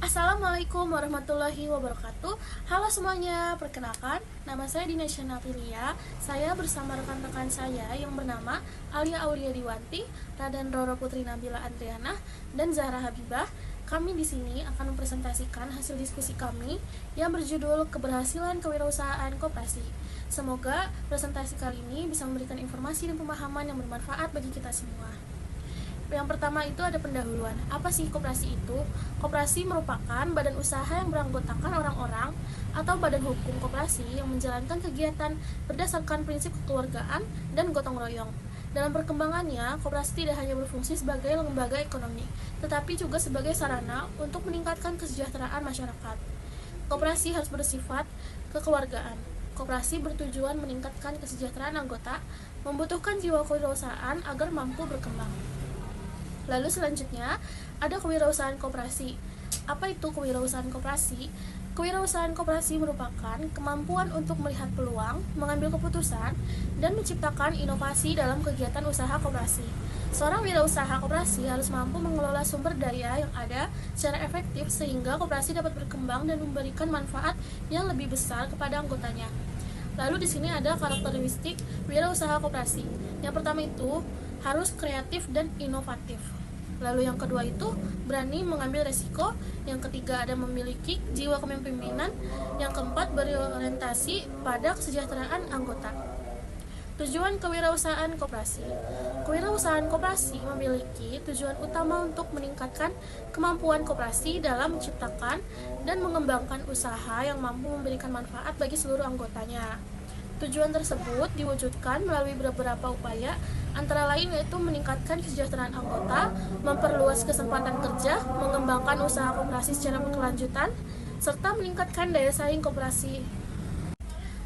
Assalamualaikum warahmatullahi wabarakatuh. Halo semuanya, perkenalkan, nama saya Dinasya Nafilia. Saya bersama rekan-rekan saya yang bernama Alia Aulia Diwanti, Raden Roro Putri Nabila Andriana, dan Zahra Habibah. Kami di sini akan mempresentasikan hasil diskusi kami yang berjudul Keberhasilan Kewirausahaan Koperasi. Semoga presentasi kali ini bisa memberikan informasi dan pemahaman yang bermanfaat bagi kita semua. Yang pertama itu ada pendahuluan. Apa sih koperasi itu? Koperasi merupakan badan usaha yang beranggotakan orang-orang atau badan hukum koperasi yang menjalankan kegiatan berdasarkan prinsip kekeluargaan dan gotong royong. Dalam perkembangannya, koperasi tidak hanya berfungsi sebagai lembaga ekonomi, tetapi juga sebagai sarana untuk meningkatkan kesejahteraan masyarakat. Koperasi harus bersifat kekeluargaan. Koperasi bertujuan meningkatkan kesejahteraan anggota, membutuhkan jiwa kewirausahaan agar mampu berkembang. Lalu selanjutnya ada kewirausahaan koperasi. Apa itu kewirausahaan koperasi? Kewirausahaan koperasi merupakan kemampuan untuk melihat peluang, mengambil keputusan, dan menciptakan inovasi dalam kegiatan usaha koperasi. Seorang wirausaha koperasi harus mampu mengelola sumber daya yang ada secara efektif sehingga koperasi dapat berkembang dan memberikan manfaat yang lebih besar kepada anggotanya. Lalu di sini ada karakteristik wirausaha koperasi. Yang pertama itu harus kreatif dan inovatif. Lalu yang kedua itu berani mengambil resiko. Yang ketiga ada memiliki jiwa kepemimpinan. Yang keempat berorientasi pada kesejahteraan anggota. Tujuan kewirausahaan koperasi. Kewirausahaan koperasi memiliki tujuan utama untuk meningkatkan kemampuan koperasi dalam menciptakan dan mengembangkan usaha yang mampu memberikan manfaat bagi seluruh anggotanya. Tujuan tersebut diwujudkan melalui beberapa upaya, antara lain yaitu meningkatkan kesejahteraan anggota, memperluas kesempatan kerja, mengembangkan usaha koperasi secara berkelanjutan, serta meningkatkan daya saing koperasi.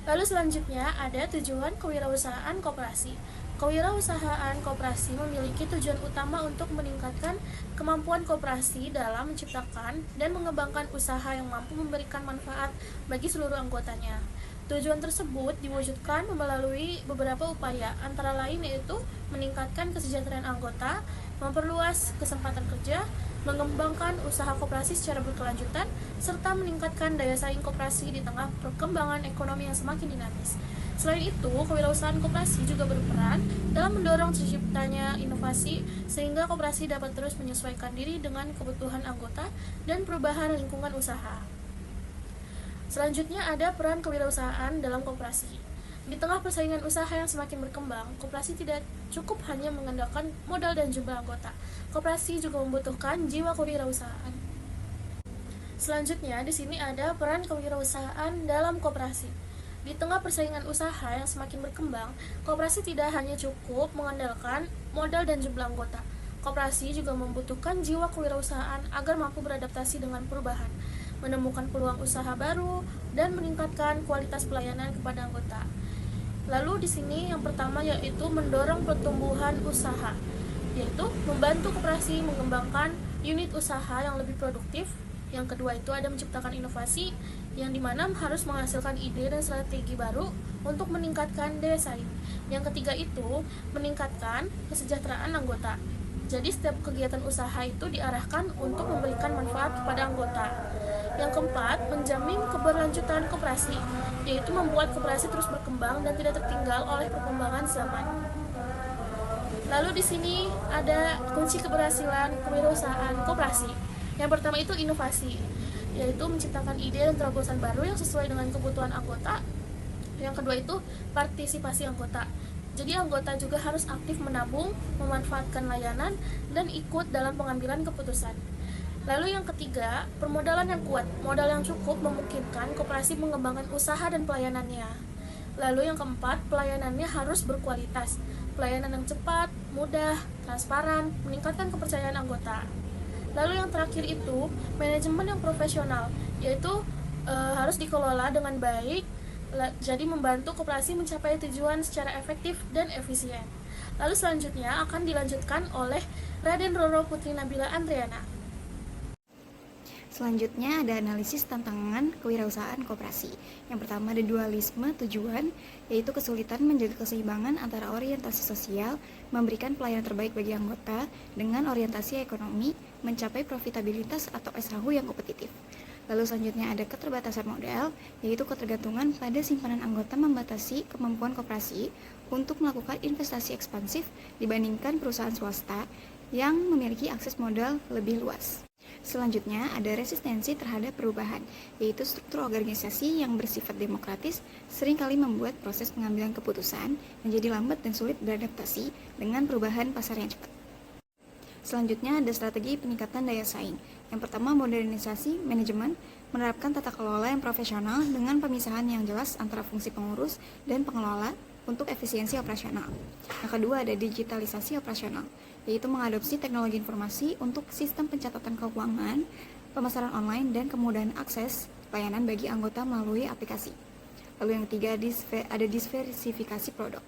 Lalu selanjutnya ada tujuan kewirausahaan koperasi. Kewirausahaan koperasi memiliki tujuan utama untuk meningkatkan kemampuan koperasi dalam menciptakan dan mengembangkan usaha yang mampu memberikan manfaat bagi seluruh anggotanya. Tujuan tersebut diwujudkan melalui beberapa upaya, antara lain yaitu meningkatkan kesejahteraan anggota, memperluas kesempatan kerja, mengembangkan usaha koperasi secara berkelanjutan, serta meningkatkan daya saing koperasi di tengah perkembangan ekonomi yang semakin dinamis. Selain itu, kewirausahaan koperasi juga berperan dalam mendorong terciptanya inovasi sehingga koperasi dapat terus menyesuaikan diri dengan kebutuhan anggota dan perubahan lingkungan usaha. Selanjutnya ada peran kewirausahaan dalam koperasi. Di tengah persaingan usaha yang semakin berkembang, koperasi tidak cukup hanya mengandalkan modal dan jumlah anggota. Koperasi juga membutuhkan jiwa kewirausahaan. Selanjutnya, di sini ada peran kewirausahaan dalam koperasi. Di tengah persaingan usaha yang semakin berkembang, koperasi tidak hanya cukup mengandalkan modal dan jumlah anggota. Koperasi juga membutuhkan jiwa kewirausahaan agar mampu beradaptasi dengan perubahan, menemukan peluang usaha baru, dan meningkatkan kualitas pelayanan kepada anggota. Lalu di sini yang pertama yaitu mendorong pertumbuhan usaha, yaitu membantu koperasi mengembangkan unit usaha yang lebih produktif. Yang kedua itu ada menciptakan inovasi, yang dimana harus menghasilkan ide dan strategi baru untuk meningkatkan daya saing. Yang ketiga itu meningkatkan kesejahteraan anggota. Jadi setiap kegiatan usaha itu diarahkan untuk memberikan manfaat kepada anggota. Yang keempat, menjamin keberlanjutan koperasi, yaitu membuat koperasi terus berkembang dan tidak tertinggal oleh perkembangan zaman. Lalu di sini ada kunci keberhasilan kewirausahaan koperasi. Yang pertama itu inovasi, yaitu menciptakan ide dan terobosan baru yang sesuai dengan kebutuhan anggota. Yang kedua itu partisipasi anggota. Jadi anggota juga harus aktif menabung, memanfaatkan layanan, dan ikut dalam pengambilan keputusan. Lalu yang ketiga, permodalan yang kuat. Modal yang cukup memungkinkan koperasi mengembangkan usaha dan pelayanannya. Lalu yang keempat, pelayanannya harus berkualitas. Pelayanan yang cepat, mudah, transparan, meningkatkan kepercayaan anggota. Lalu yang terakhir itu, manajemen yang profesional, yaitu harus dikelola dengan baik, jadi membantu koperasi mencapai tujuan secara efektif dan efisien. Lalu selanjutnya akan dilanjutkan oleh Raden Roro Putri Nabila Andriana. Selanjutnya ada analisis tantangan kewirausahaan koperasi. Yang pertama ada dualisme tujuan, yaitu kesulitan menjaga keseimbangan antara orientasi sosial, memberikan pelayanan terbaik bagi anggota, dengan orientasi ekonomi, mencapai profitabilitas atau SHU yang kompetitif. Lalu selanjutnya ada keterbatasan modal, yaitu ketergantungan pada simpanan anggota membatasi kemampuan koperasi untuk melakukan investasi ekspansif dibandingkan perusahaan swasta yang memiliki akses modal lebih luas. Selanjutnya ada resistensi terhadap perubahan, yaitu struktur organisasi yang bersifat demokratis seringkali membuat proses pengambilan keputusan menjadi lambat dan sulit beradaptasi dengan perubahan pasar yang cepat. Selanjutnya ada strategi peningkatan daya saing. Yang pertama, modernisasi manajemen, menerapkan tata kelola yang profesional dengan pemisahan yang jelas antara fungsi pengurus dan pengelola untuk efisiensi operasional. Yang kedua ada digitalisasi operasional, yaitu mengadopsi teknologi informasi untuk sistem pencatatan keuangan, pemasaran online, dan kemudahan akses layanan bagi anggota melalui aplikasi. Lalu yang ketiga ada diversifikasi produk,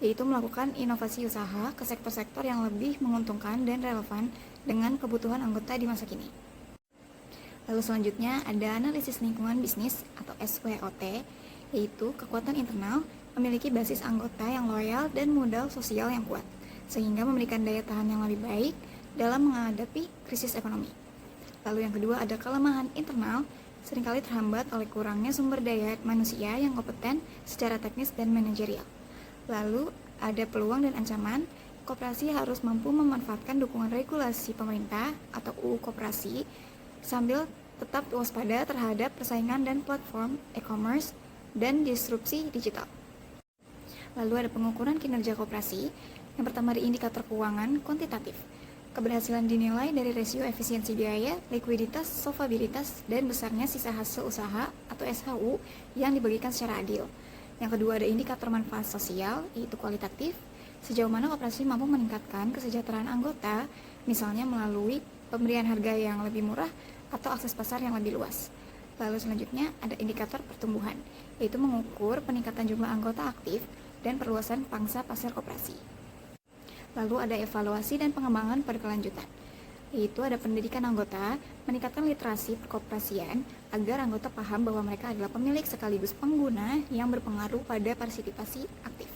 yaitu melakukan inovasi usaha ke sektor-sektor yang lebih menguntungkan dan relevan dengan kebutuhan anggota di masa kini. Lalu selanjutnya ada analisis lingkungan bisnis atau SWOT, yaitu kekuatan internal, memiliki basis anggota yang loyal dan modal sosial yang kuat, sehingga memberikan daya tahan yang lebih baik dalam menghadapi krisis ekonomi. Lalu yang kedua ada kelemahan internal, seringkali terhambat oleh kurangnya sumber daya manusia yang kompeten secara teknis dan manajerial. Lalu ada peluang dan ancaman, koperasi harus mampu memanfaatkan dukungan regulasi pemerintah atau UU Koperasi sambil tetap waspada terhadap persaingan dan platform e-commerce dan disrupsi digital. Lalu ada pengukuran kinerja koperasi. Yang pertama ada indikator keuangan kuantitatif. Keberhasilan dinilai dari rasio efisiensi biaya, likuiditas, solvabilitas, dan besarnya sisa hasil usaha atau SHU yang dibagikan secara adil. Yang kedua ada indikator manfaat sosial, yaitu kualitatif. Sejauh mana koperasi mampu meningkatkan kesejahteraan anggota, misalnya melalui pemberian harga yang lebih murah atau akses pasar yang lebih luas. Lalu selanjutnya ada indikator pertumbuhan, yaitu mengukur peningkatan jumlah anggota aktif dan perluasan pangsa pasar koperasi. Lalu ada evaluasi dan pengembangan berkelanjutan, yaitu ada pendidikan anggota, meningkatkan literasi perkoperasian agar anggota paham bahwa mereka adalah pemilik sekaligus pengguna yang berpengaruh pada partisipasi aktif.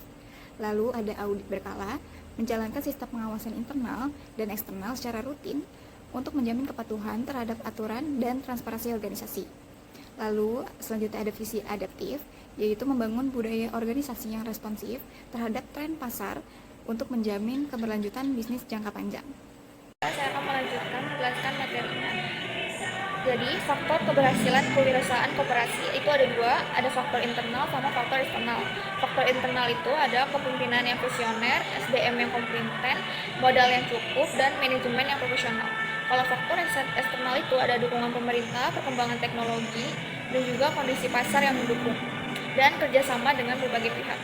Lalu ada audit berkala, menjalankan sistem pengawasan internal dan eksternal secara rutin untuk menjamin kepatuhan terhadap aturan dan transparansi organisasi. Lalu selanjutnya ada visi adaptif, yaitu membangun budaya organisasi yang responsif terhadap tren pasar untuk menjamin keberlanjutan bisnis jangka panjang. Saya akan melanjutkan menjelaskan materinya. Jadi, faktor keberhasilan kewirausahaan koperasi itu ada dua, ada faktor internal sama faktor eksternal. Faktor internal itu ada kepemimpinan yang visioner, SDM yang kompeten, modal yang cukup, dan manajemen yang profesional. Kalau faktor eksternal itu ada dukungan pemerintah, perkembangan teknologi, dan juga kondisi pasar yang mendukung, dan kerjasama dengan berbagai pihak.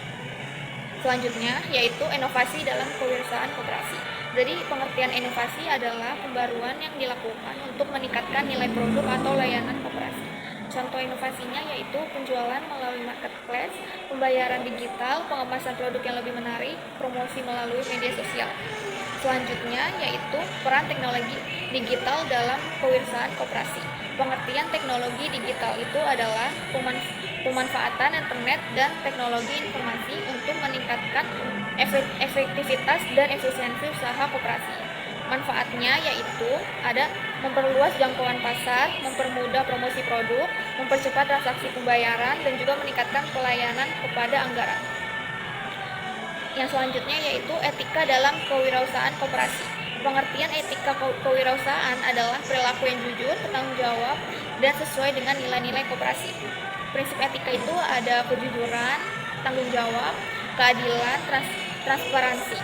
Selanjutnya yaitu inovasi dalam kewirausahaan koperasi. Jadi pengertian inovasi adalah pembaruan yang dilakukan untuk meningkatkan nilai produk atau layanan koperasi. Contoh inovasinya yaitu penjualan melalui marketplace, pembayaran digital, pengemasan produk yang lebih menarik, promosi melalui media sosial. Selanjutnya yaitu peran teknologi digital dalam kewirausahaan koperasi. Pengertian teknologi digital itu adalah pemanfaatan internet dan teknologi informasi untuk meningkatkan efektivitas dan efisiensi usaha koperasi. Manfaatnya yaitu ada memperluas jangkauan pasar, mempermudah promosi produk, mempercepat transaksi pembayaran, dan juga meningkatkan pelayanan kepada anggaran. Yang selanjutnya yaitu etika dalam kewirausahaan koperasi. Pengertian etika kewirausahaan adalah perilaku yang jujur, bertanggung jawab, dan sesuai dengan nilai-nilai koperasi. Prinsip etika itu ada kejujuran, tanggung jawab, keadilan, transparansi.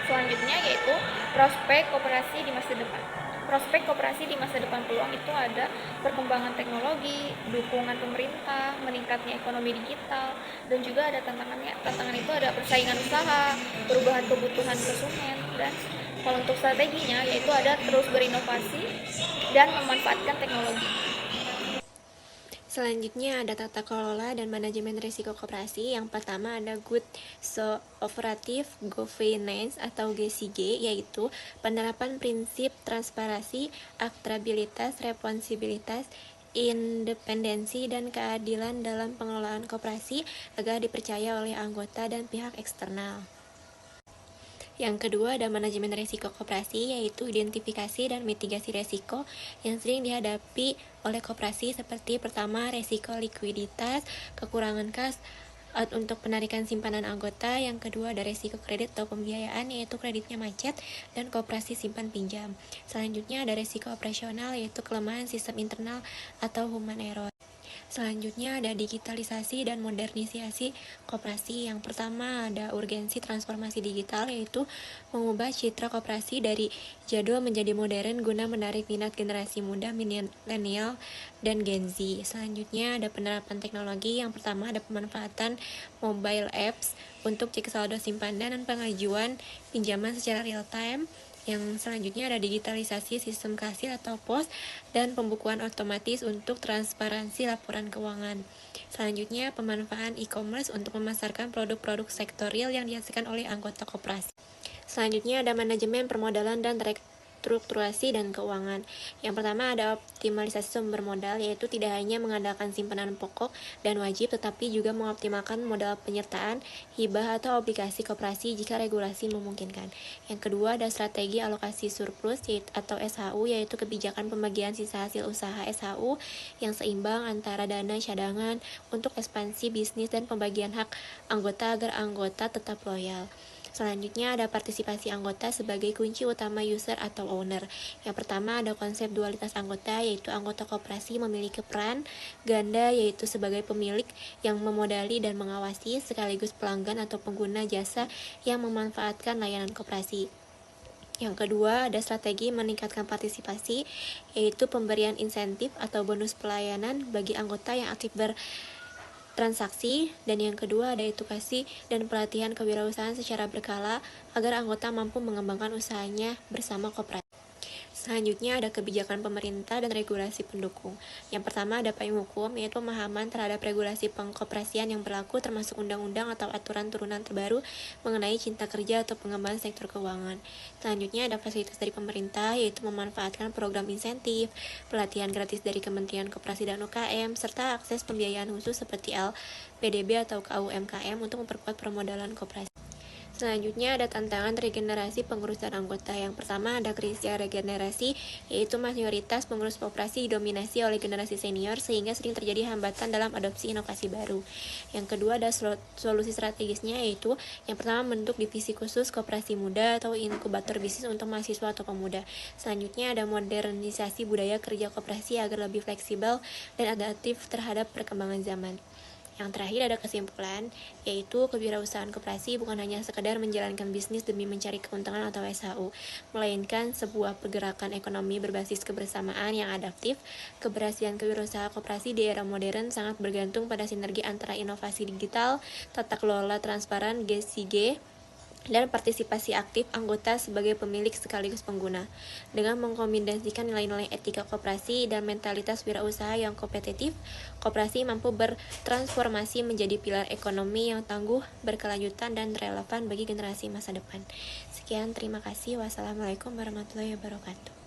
Selanjutnya yaitu prospek koperasi di masa depan. Prospek koperasi di masa depan peluang itu ada perkembangan teknologi, dukungan pemerintah, meningkatnya ekonomi digital, dan juga ada tantangannya. Tantangan itu ada persaingan usaha, perubahan kebutuhan konsumen, dan kalau untuk strateginya yaitu ada terus berinovasi dan memanfaatkan teknologi. Selanjutnya ada tata kelola dan manajemen risiko koperasi. Yang pertama ada Good Operative Governance atau GCG, yaitu penerapan prinsip transparansi, akuntabilitas, responsibilitas, independensi, dan keadilan dalam pengelolaan koperasi agar dipercaya oleh anggota dan pihak eksternal. Yang kedua ada manajemen risiko koperasi, yaitu identifikasi dan mitigasi risiko yang sering dihadapi oleh koperasi seperti pertama risiko likuiditas, kekurangan kas untuk penarikan simpanan anggota. Yang kedua ada risiko kredit atau pembiayaan, yaitu kreditnya macet dan koperasi simpan pinjam. Selanjutnya ada risiko operasional, yaitu kelemahan sistem internal atau human error. Selanjutnya ada digitalisasi dan modernisasi koperasi. Yang pertama ada urgensi transformasi digital, yaitu mengubah citra koperasi dari jadul menjadi modern guna menarik minat generasi muda, milenial, dan Gen Z. Selanjutnya ada penerapan teknologi. Yang pertama ada pemanfaatan mobile apps untuk cek saldo simpanan dan pengajuan pinjaman secara real time. Yang selanjutnya ada digitalisasi sistem kasir atau pos dan pembukuan otomatis untuk transparansi laporan keuangan. Selanjutnya pemanfaatan e-commerce untuk memasarkan produk-produk sektorial yang dihasilkan oleh anggota koperasi. Selanjutnya ada manajemen permodalan dan strukturasi dan keuangan. Yang pertama ada optimalisasi sumber modal, yaitu tidak hanya mengandalkan simpanan pokok dan wajib, tetapi juga mengoptimalkan modal penyertaan, hibah atau obligasi koperasi jika regulasi memungkinkan. Yang kedua ada strategi alokasi surplus atau SHU, yaitu kebijakan pembagian sisa hasil usaha SHU yang seimbang antara dana cadangan untuk ekspansi bisnis dan pembagian hak anggota agar anggota tetap loyal. Selanjutnya ada partisipasi anggota sebagai kunci utama user atau owner. Yang pertama ada konsep dualitas anggota, yaitu anggota koperasi memiliki peran ganda, yaitu sebagai pemilik yang memodali dan mengawasi, sekaligus pelanggan atau pengguna jasa yang memanfaatkan layanan koperasi. Yang kedua ada strategi meningkatkan partisipasi, yaitu pemberian insentif atau bonus pelayanan bagi anggota yang aktif transaksi. Dan yang kedua ada edukasi dan pelatihan kewirausahaan secara berkala agar anggota mampu mengembangkan usahanya bersama koperasi. Selanjutnya ada kebijakan pemerintah dan regulasi pendukung. Yang pertama ada payung hukum, yaitu pemahaman terhadap regulasi pengkoperasian yang berlaku, termasuk undang-undang atau aturan turunan terbaru mengenai cipta kerja atau pengembangan sektor keuangan. Selanjutnya ada fasilitas dari pemerintah, yaitu memanfaatkan program insentif, pelatihan gratis dari Kementerian Koperasi dan UKM, serta akses pembiayaan khusus seperti LPDB atau KUMKM untuk memperkuat permodalan koperasi. Selanjutnya ada tantangan regenerasi pengurusan anggota. Yang pertama ada krisis regenerasi, yaitu mayoritas pengurus koperasi didominasi oleh generasi senior sehingga sering terjadi hambatan dalam adopsi inovasi baru. Yang kedua ada solusi strategisnya, yaitu yang pertama membentuk divisi khusus koperasi muda atau inkubator bisnis untuk mahasiswa atau pemuda. Selanjutnya ada modernisasi budaya kerja koperasi agar lebih fleksibel dan adaptif terhadap perkembangan zaman. Yang terakhir ada kesimpulan, yaitu kewirausahaan koperasi bukan hanya sekedar menjalankan bisnis demi mencari keuntungan atau SHU, melainkan sebuah pergerakan ekonomi berbasis kebersamaan yang adaptif. Keberhasilan kewirausahaan koperasi di era modern sangat bergantung pada sinergi antara inovasi digital, tata kelola transparan, GSG, dan partisipasi aktif anggota sebagai pemilik sekaligus pengguna. Dengan mengkombinasikan nilai-nilai etika koperasi dan mentalitas wirausaha yang kompetitif, koperasi mampu bertransformasi menjadi pilar ekonomi yang tangguh, berkelanjutan, dan relevan bagi generasi masa depan. Sekian, terima kasih. Wassalamualaikum warahmatullahi wabarakatuh.